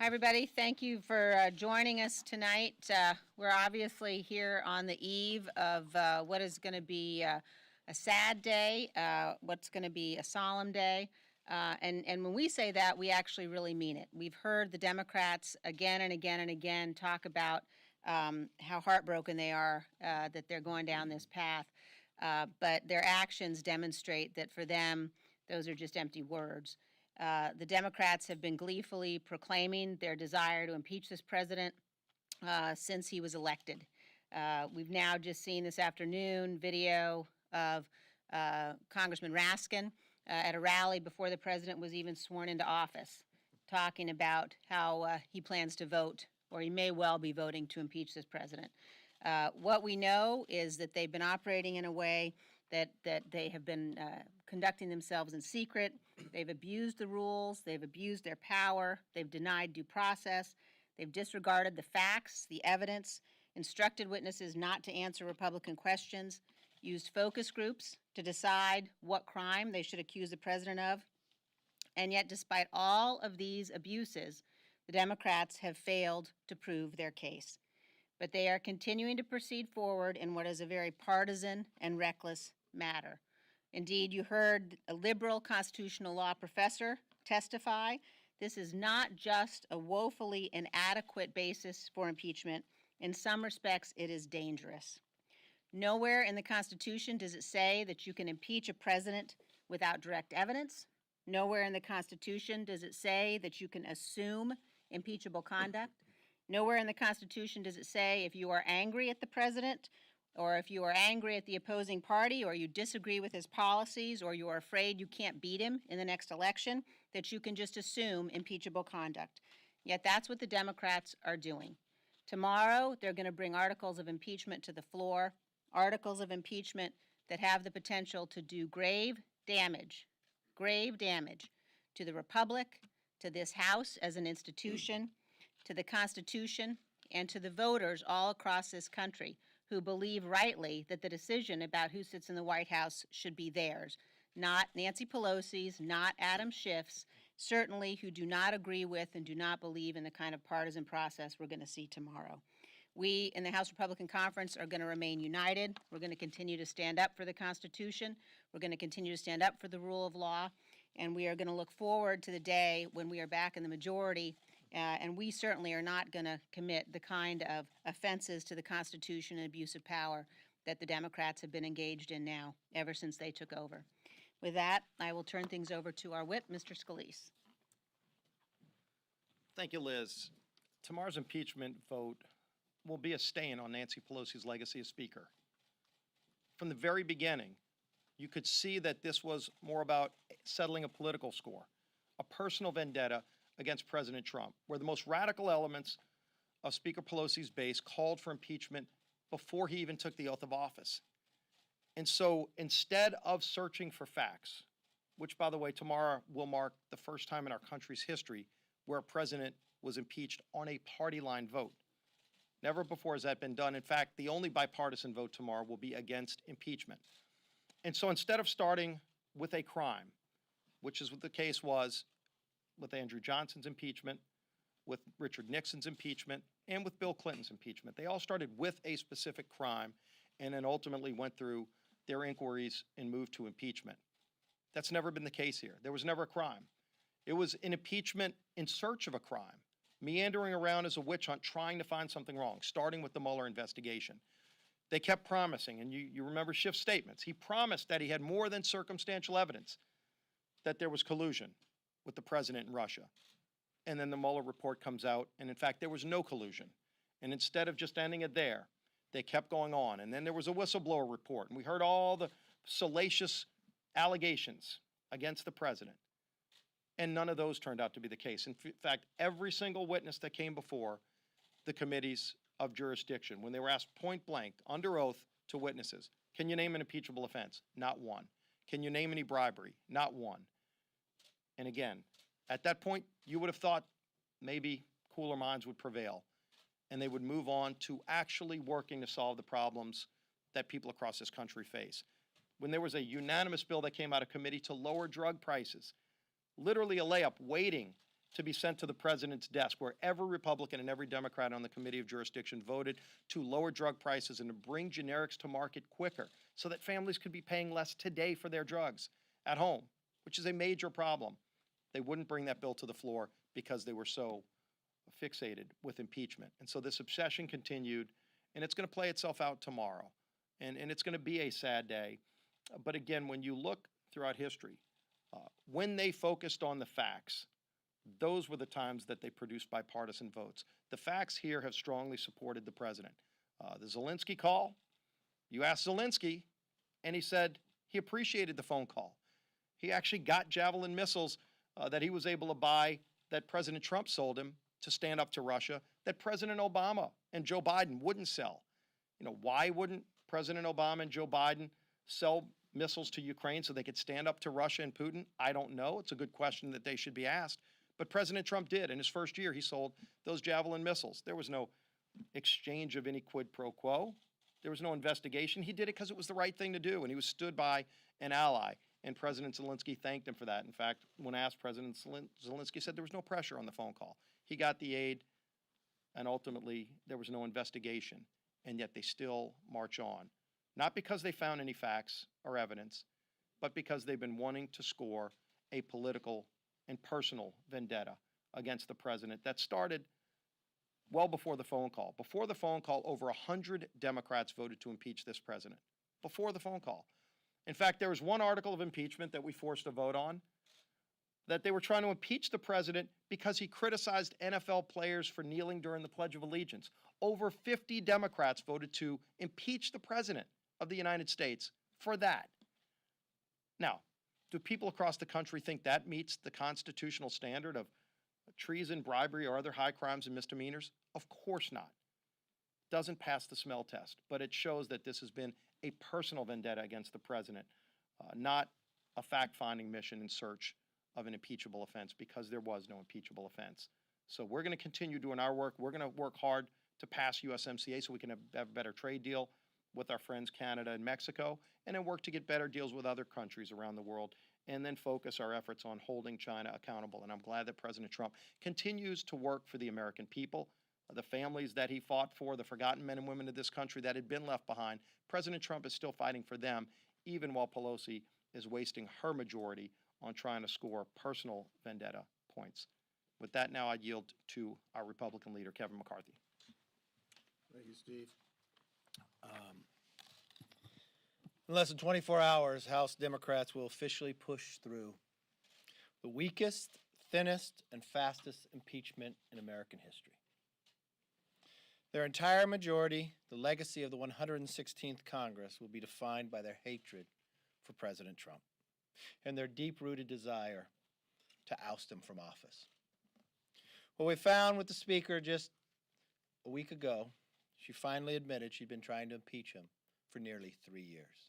Hi, everybody. Thank you for joining us tonight. We're obviously here on the eve of what is going to be a sad day, what's going to be a solemn day. And when we say that, we actually really mean it. We've heard the Democrats again and again and again talk about how heartbroken they are that they're going down this path. But their actions demonstrate that for them, those are just empty words. The Democrats have been gleefully proclaiming their desire to impeach this president since he was elected. We've now just seen this afternoon video of Congressman Raskin at a rally before the president was even sworn into office, talking about how he plans to vote, or he may well be voting to impeach this president. What we know is that they've been operating in a way that they have been conducting themselves in secret. They've abused the rules. They've abused their power. They've denied due process. They've disregarded the facts, the evidence, instructed witnesses not to answer Republican questions, used focus groups to decide what crime they should accuse the president of. And yet, despite all of these abuses, the Democrats have failed to prove their case. But they are continuing to proceed forward in what is a very partisan and reckless matter. Indeed, you heard a liberal constitutional law professor testify. This is not just a woefully inadequate basis for impeachment. In some respects, it is dangerous. Nowhere in the Constitution does it say that you can impeach a president without direct evidence. Nowhere in the Constitution does it say that you can assume impeachable conduct. Nowhere in the Constitution does it say if you are angry at the president, or if you are angry at the opposing party, or you disagree with his policies, or you are afraid you can't beat him in the next election, that you can just assume impeachable conduct. Yet that's what the Democrats are doing. Tomorrow, they're going to bring articles of impeachment to the floor, articles of impeachment that have the potential to do grave damage to the Republic, to this House as an institution, to the Constitution, and to the voters all across this country who believe rightly that the decision about who sits in the White House should be theirs, not Nancy Pelosi's, not Adam Schiff's, certainly who do not agree with and do not believe in the kind of partisan process we're going to see tomorrow. We in the House Republican Conference are going to remain united. We're going to continue to stand up for the Constitution. We're going to continue to stand up for the rule of law. And we are going to look forward to the day when we are back in the majority. And we certainly are not going to commit the kind of offenses to the Constitution and abuse of power that the Democrats have been engaged in now ever since they took over. With that, I will turn things over to our whip, Mr. Scalise. Thank you, Liz. Tomorrow's impeachment vote will be a stain on Nancy Pelosi's legacy as Speaker. From the very beginning, you could see that this was more about settling a political score, a personal vendetta against President Trump, where the most radical elements of Speaker Pelosi's base called for impeachment before he even took the oath of office. And so instead of searching for facts, which, by the way, tomorrow will mark the first time in our country's history where a president was impeached on a party line vote. Never before has that been done. In fact, the only bipartisan vote tomorrow will be against impeachment. And so instead of starting with a crime, which is what the case was with Andrew Johnson's impeachment, with Richard Nixon's impeachment, and with Bill Clinton's impeachment, they all started with a specific crime and then ultimately went through their inquiries and moved to impeachment. That's never been the case here. There was never a crime. It was an impeachment in search of a crime, meandering around as a witch hunt trying to find something wrong, starting with the Mueller investigation. They kept promising, and you remember Schiff's statements. He promised that he had more than circumstantial evidence that there was collusion with the president in Russia. And then the Mueller report comes out, and in fact, there was no collusion. And instead of just ending it there, they kept going on. And then there was a whistleblower report, and we heard all the salacious allegations against the president. And none of those turned out to be the case. In fact, every single witness that came before the committees of jurisdiction, when they were asked point blank, under oath to witnesses, can you name an impeachable offense? Not one. Can you name any bribery? Not one. And again, at that point, you would have thought maybe cooler minds would prevail and they would move on to actually working to solve the problems that people across this country face. When there was a unanimous bill that came out of committee to lower drug prices, literally a layup waiting to be sent to the president's desk, where every Republican and every Democrat on the Committee of Jurisdiction voted to lower drug prices and to bring generics to market quicker so that families could be paying less today for their drugs at home, which is a major problem. They wouldn't bring that bill to the floor because they were so fixated with impeachment. And so this obsession continued, and it's going to play itself out tomorrow. And it's going to be a sad day. But again, when you look throughout history, when they focused on the facts, those were the times that they produced bipartisan votes. The facts here have strongly supported the president. The Zelensky call, you asked Zelensky, and he said he appreciated the phone call. He actually got Javelin missiles that he was able to buy that President Trump sold him to stand up to Russia, that President Obama and Joe Biden wouldn't sell. You know, why wouldn't President Obama and Joe Biden sell missiles to Ukraine so they could stand up to Russia and Putin? I don't know. It's a good question that they should be asked. But President Trump did. In his first year, he sold those Javelin missiles. There was no exchange of any quid pro quo. There was no investigation. He did it because it was the right thing to do, and he was stood by an ally. And President Zelensky thanked him for that. In fact, when asked, President Zelensky said there was no pressure on the phone call. He got the aid, and ultimately there was no investigation, and yet they still march on. Not because they found any facts or evidence, but because they've been wanting to score a political and personal vendetta against the president that started well before the phone call. Before the phone call, over 100 Democrats voted to impeach this president. Before the phone call. In fact, there was one article of impeachment that we forced a vote on, that they were trying to impeach the president because he criticized NFL players for kneeling during the Pledge of Allegiance. Over 50 Democrats voted to impeach the president of the United States for that. Now, do people across the country think that meets the constitutional standard of treason, bribery, or other high crimes and misdemeanors? Of course not. Doesn't pass the smell test, but it shows that this has been a personal vendetta against the president, not a fact-finding mission in search of an impeachable offense, because there was no impeachable offense. So we're going to continue doing our work. We're going to work hard to pass USMCA so we can have a better trade deal with our friends Canada and Mexico, and then work to get better deals with other countries around the world, and then focus our efforts on holding China accountable. And I'm glad that President Trump continues to work for the American people, the families that he fought for, the forgotten men and women of this country that had been left behind. President Trump is still fighting for them, even while Pelosi is wasting her majority on trying to score personal vendetta points. With that, now I yield to our Republican leader, Kevin McCarthy. Thank you, Steve. In less than 24 hours, House Democrats will officially push through the weakest, thinnest, and fastest impeachment in American history. Their entire majority, the legacy of the 116th Congress, will be defined by their hatred for President Trump and their deep-rooted desire to oust him from office. What we found with the Speaker just a week ago, she finally admitted she'd been trying to impeach him for nearly 3 years.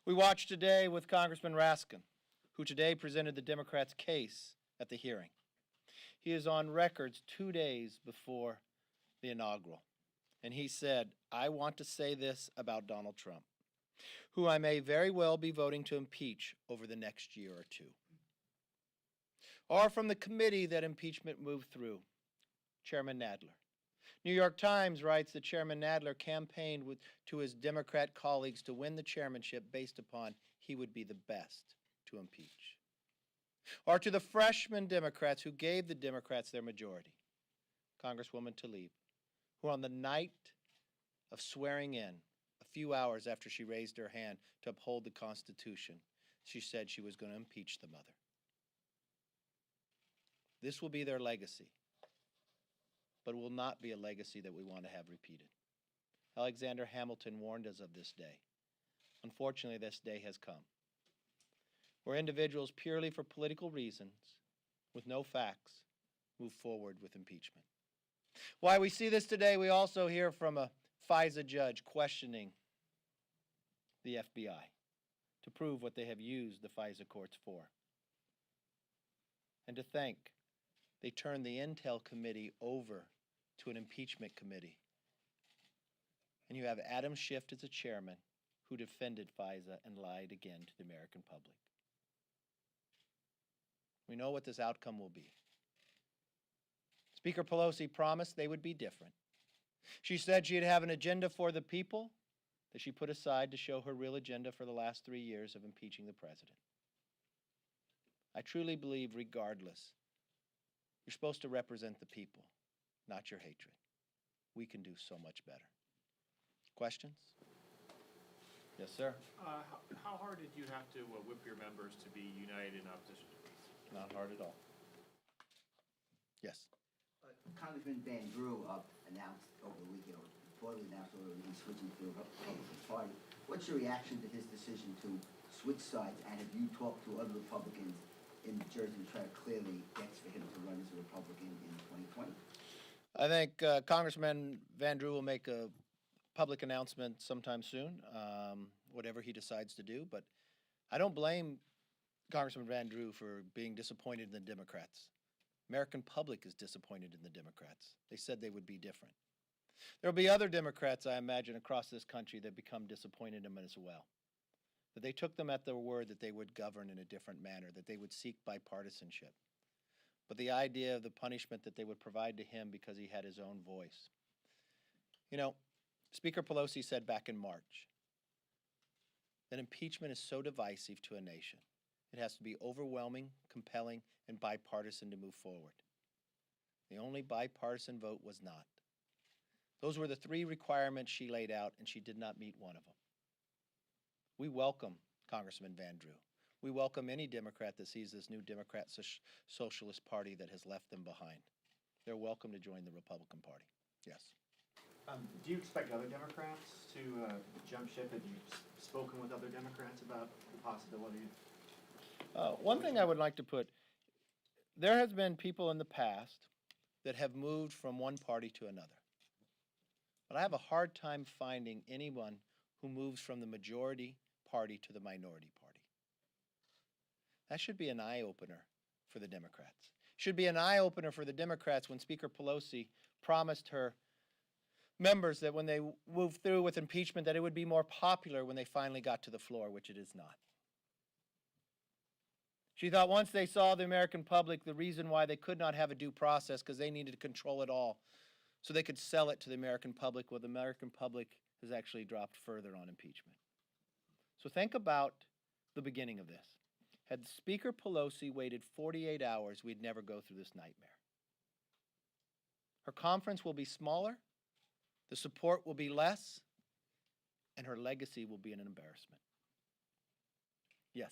We watched today with Congressman Raskin, who today presented the Democrats' case at the hearing. He is on records 2 days before the inaugural, and he said, "I want to say this about Donald Trump, who I may very well be voting to impeach over the next year or two." Or from the committee that impeachment moved through, Chairman Nadler. New York Times writes that Chairman Nadler campaigned to his Democrat colleagues to win the chairmanship based upon he would be the best to impeach. Or to the freshman Democrats who gave the Democrats their majority, Congresswoman Tlaib, who on the night of swearing in, a few hours after she raised her hand to uphold the Constitution, she said she was going to impeach the mother. This will be their legacy, but it will not be a legacy that we want to have repeated. Alexander Hamilton warned us of this day. Unfortunately, this day has come, where individuals purely for political reasons, with no facts, move forward with impeachment. Why we see this today, we also hear from a FISA judge questioning the FBI to prove what they have used the FISA courts for. And to think they turned the Intel Committee over to an impeachment committee. And you have Adam Schiff as a chairman who defended FISA and lied again to the American public. We know what this outcome will be. Speaker Pelosi promised they would be different. She said she'd have an agenda for the people that she put aside to show her real agenda for the last 3 years of impeaching the president. I truly believe, regardless, you're supposed to represent the people, not your hatred. We can do so much better. Questions? Yes, sir. How hard did you have to whip your members to be united in opposition to this? Not hard at all. Yes. Congressman Van Drew announced over the weekend, or reportedly announced over the weekend, switching to the Republican Party. What's your reaction to his decision to switch sides, and have you talked to other Republicans in New Jersey to try to clearly get for him to run as a Republican in 2020? I think Congressman Van Drew will make a public announcement sometime soon, whatever he decides to do. But I don't blame Congressman Van Drew for being disappointed in the Democrats. American public is disappointed in the Democrats. They said they would be different. There will be other Democrats, I imagine, across this country that become disappointed in them as well. That they took them at their word that they would govern in a different manner, that they would seek bipartisanship. But the idea of the punishment that they would provide to him because he had his own voice. You know, Speaker Pelosi said back in March that impeachment is so divisive to a nation. It has to be overwhelming, compelling, and bipartisan to move forward. The only bipartisan vote was not. Those were the 3 requirements she laid out, and she did not meet one of them. We welcome Congressman Van Drew. We welcome any Democrat that sees this new Democrat Socialist Party that has left them behind. They're welcome to join the Republican Party. Yes. Do you expect other Democrats to jump ship? Have you spoken with other Democrats about the possibility? One thing I would like to put, there has been people in the past that have moved from one party to another. But I have a hard time finding anyone who moves from the majority party to the minority party. That should be an eye-opener for the Democrats. Should be an eye-opener for the Democrats when Speaker Pelosi promised her members that when they moved through with impeachment that it would be more popular when they finally got to the floor, which it is not. She thought once they saw the American public, the reason why they could not have a due process because they needed to control it all so they could sell it to the American public. Well, the American public has actually dropped further on impeachment. So think about the beginning of this. Had Speaker Pelosi waited 48 hours, we'd never go through this nightmare. Her conference will be smaller, the support will be less, and her legacy will be an embarrassment. Yes.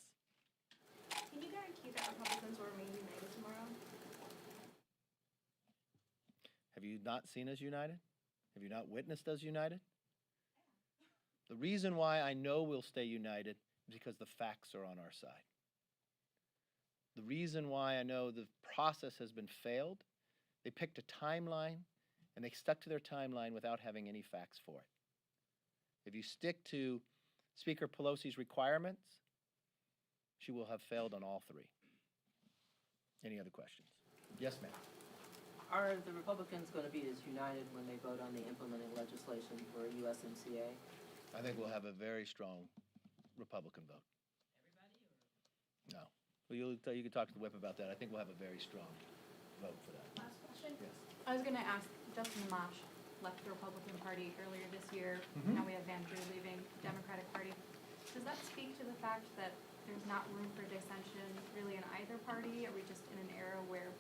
Can you guarantee that Republicans will remain united tomorrow? Have you not seen us united? Have you not witnessed us united? The reason why I know we'll stay united is because the facts are on our side. The reason why I know the process has been failed, they picked a timeline and they stuck to their timeline without having any facts for it. If you stick to Speaker Pelosi's requirements, she will have failed on all 3. Any other questions? Yes, ma'am. Are the Republicans going to be as united when they vote on the implementing legislation for USMCA? I think we'll have a very strong Republican vote. No. Well, you can talk to the whip about that. I think we'll have a very strong vote for that. Last question. Yes. I was going to ask, Justin Amash left the Republican Party earlier this year. Mhm. Now we have Van Drew leaving the Democratic Party. Does that speak to the fact that there's not room for dissension really in either party? Are we just in an era where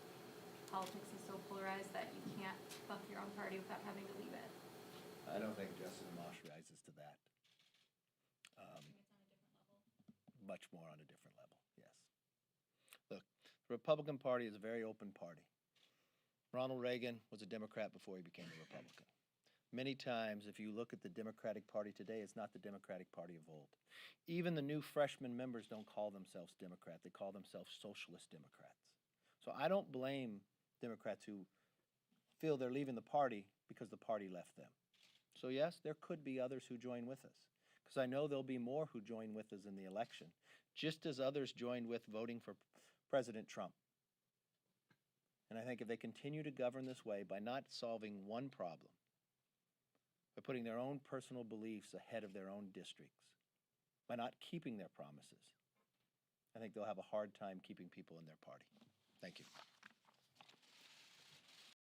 politics is so polarized that you can't buck your own party without having to leave it? I don't think Justin Amash rises to that. Much more on a different level, yes. Look, the Republican Party is a very open party. Ronald Reagan was a Democrat before he became a Republican. Many times, if you look at the Democratic Party today, it's not the Democratic Party of old. Even the new freshman members don't call themselves Democrat. They call themselves Socialist Democrats. So I don't blame Democrats who feel they're leaving the party because the party left them. So yes, there could be others who join with us, because I know there'll be more who join with us in the election, just as others joined with voting for President Trump. And I think if they continue to govern this way by not solving one problem, by putting their own personal beliefs ahead of their own districts, by not keeping their promises, I think they'll have a hard time keeping people in their party. Thank you.